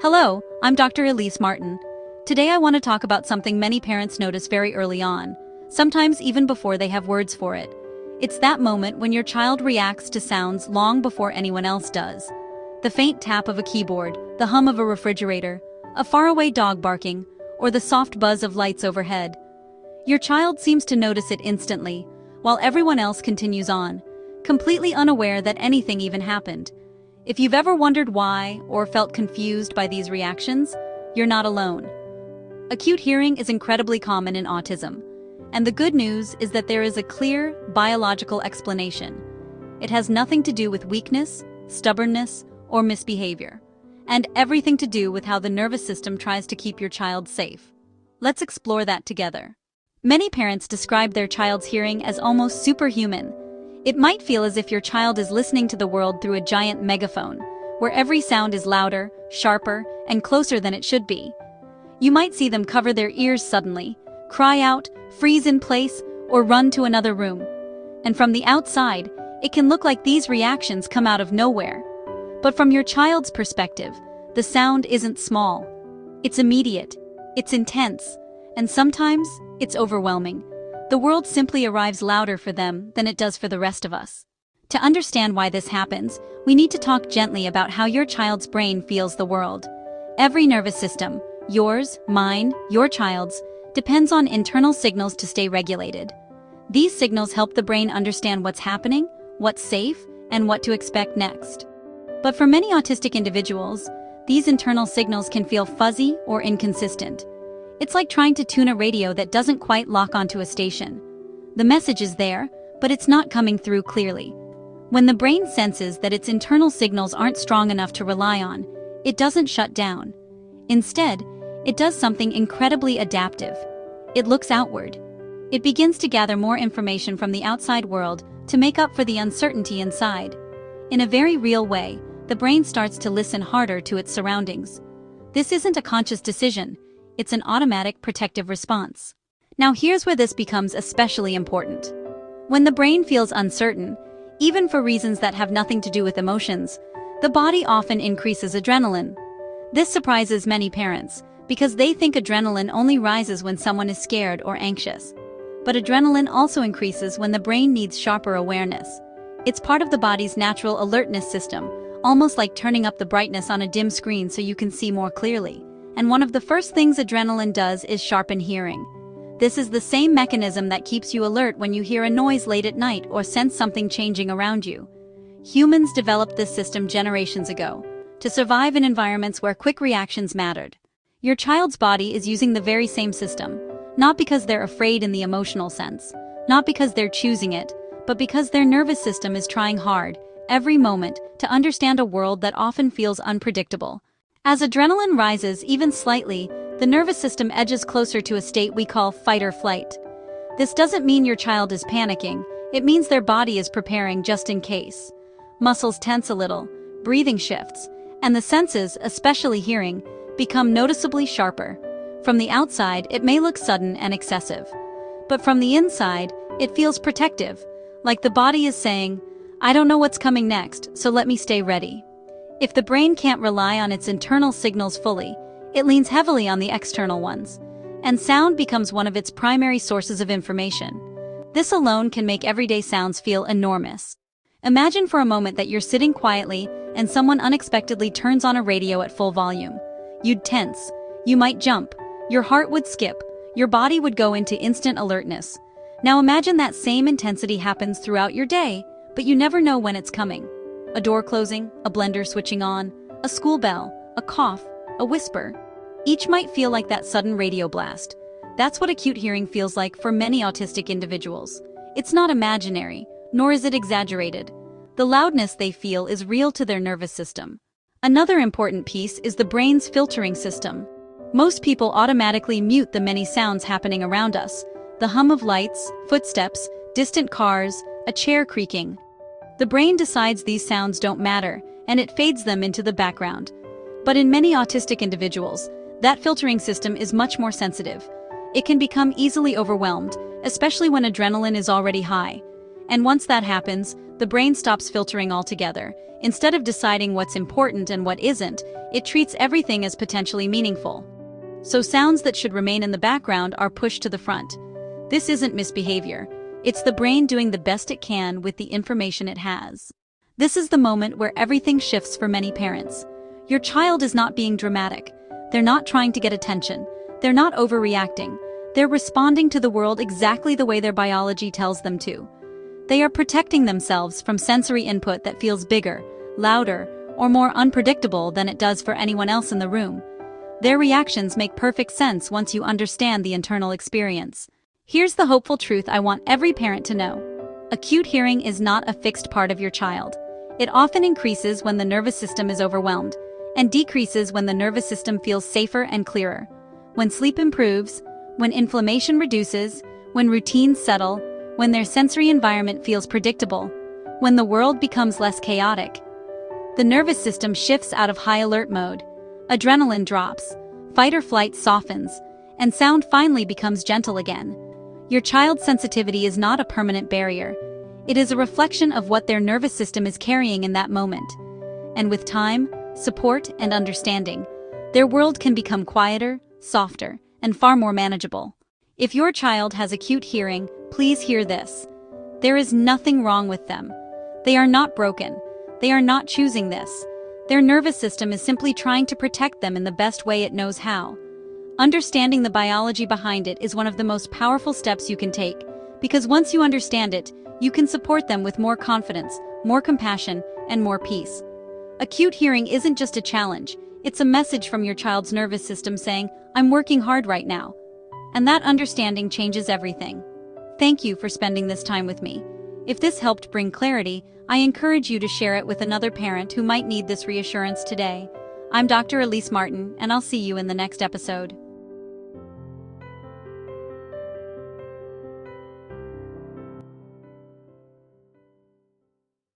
Hello, I'm Dr. Elise Martin. Today I want to talk about something many parents notice very early on, sometimes even before they have words for it. It's that moment when your child reacts to sounds long before anyone else does. The faint tap of a keyboard, the hum of a refrigerator, a faraway dog barking, or the soft buzz of lights overhead. Your child seems to notice it instantly, while everyone else continues on, completely unaware that anything even happened. If you've ever wondered why or felt confused by these reactions, you're not alone. Acute hearing is incredibly common in autism, and the good news is that there is a clear, biological explanation. It has nothing to do with weakness, stubbornness, or misbehavior, and everything to do with how the nervous system tries to keep your child safe. Let's explore that together. Many parents describe their child's hearing as almost superhuman. It might feel as if your child is listening to the world through a giant megaphone, where every sound is louder, sharper, and closer than it should be. You might see them cover their ears suddenly, cry out, freeze in place, or run to another room. And from the outside, it can look like these reactions come out of nowhere. But from your child's perspective, the sound isn't small. It's immediate, it's intense, and sometimes it's overwhelming. The world simply arrives louder for them than it does for the rest of us. To understand why this happens, we need to talk gently about how your child's brain feels the world. Every nervous system, yours, mine, your child's, depends on internal signals to stay regulated. These signals help the brain understand what's happening, what's safe, and what to expect next. But for many autistic individuals, these internal signals can feel fuzzy or inconsistent. It's like trying to tune a radio that doesn't quite lock onto a station. The message is there, but it's not coming through clearly. When the brain senses that its internal signals aren't strong enough to rely on, it doesn't shut down. Instead, it does something incredibly adaptive. It looks outward. It begins to gather more information from the outside world to make up for the uncertainty inside. In a very real way, the brain starts to listen harder to its surroundings. This isn't a conscious decision. It's an automatic protective response. Now here's where this becomes especially important. When the brain feels uncertain, even for reasons that have nothing to do with emotions, the body often increases adrenaline. This surprises many parents, because they think adrenaline only rises when someone is scared or anxious. But adrenaline also increases when the brain needs sharper awareness. It's part of the body's natural alertness system, almost like turning up the brightness on a dim screen so you can see more clearly. And one of the first things adrenaline does is sharpen hearing. This is the same mechanism that keeps you alert when you hear a noise late at night or sense something changing around you. Humans developed this system generations ago, to survive in environments where quick reactions mattered. Your child's body is using the very same system, not because they're afraid in the emotional sense, not because they're choosing it, but because their nervous system is trying hard, every moment, to understand a world that often feels unpredictable. As adrenaline rises even slightly, the nervous system edges closer to a state we call fight or flight. This doesn't mean your child is panicking, it means their body is preparing just in case. Muscles tense a little, breathing shifts, and the senses, especially hearing, become noticeably sharper. From the outside, it may look sudden and excessive. But from the inside, it feels protective, like the body is saying, "I don't know what's coming next, so let me stay ready." If the brain can't rely on its internal signals fully, it leans heavily on the external ones, and sound becomes one of its primary sources of information. This alone can make everyday sounds feel enormous. Imagine for a moment that you're sitting quietly and someone unexpectedly turns on a radio at full volume. You'd tense, you might jump, your heart would skip, your body would go into instant alertness. Now imagine that same intensity happens throughout your day, but you never know when it's coming. A door closing, a blender switching on, a school bell, a cough, a whisper. Each might feel like that sudden radio blast. That's what acute hearing feels like for many autistic individuals. It's not imaginary, nor is it exaggerated. The loudness they feel is real to their nervous system. Another important piece is the brain's filtering system. Most people automatically mute the many sounds happening around us. The hum of lights, footsteps, distant cars, a chair creaking. The brain decides these sounds don't matter, and it fades them into the background. But in many autistic individuals, that filtering system is much more sensitive. It can become easily overwhelmed, especially when adrenaline is already high. And once that happens, the brain stops filtering altogether. Instead of deciding what's important and what isn't, it treats everything as potentially meaningful. So sounds that should remain in the background are pushed to the front. This isn't misbehavior. It's the brain doing the best it can with the information it has. This is the moment where everything shifts for many parents. Your child is not being dramatic. They're not trying to get attention. They're not overreacting. They're responding to the world exactly the way their biology tells them to. They are protecting themselves from sensory input that feels bigger, louder, or more unpredictable than it does for anyone else in the room. Their reactions make perfect sense once you understand the internal experience. Here's the hopeful truth I want every parent to know. Acute hearing is not a fixed part of your child. It often increases when the nervous system is overwhelmed, and decreases when the nervous system feels safer and clearer. When sleep improves, when inflammation reduces, when routines settle, when their sensory environment feels predictable, when the world becomes less chaotic. The nervous system shifts out of high alert mode, adrenaline drops, fight or flight softens, and sound finally becomes gentle again. Your child's sensitivity is not a permanent barrier. It is a reflection of what their nervous system is carrying in that moment. And with time, support, and understanding, their world can become quieter, softer, and far more manageable. If your child has acute hearing, please hear this. There is nothing wrong with them. They are not broken. They are not choosing this. Their nervous system is simply trying to protect them in the best way it knows how. Understanding the biology behind it is one of the most powerful steps you can take, because once you understand it, you can support them with more confidence, more compassion, and more peace. Acute hearing isn't just a challenge, it's a message from your child's nervous system saying, "I'm working hard right now." And that understanding changes everything. Thank you for spending this time with me. If this helped bring clarity, I encourage you to share it with another parent who might need this reassurance today. I'm Dr. Elise Martin, and I'll see you in the next episode.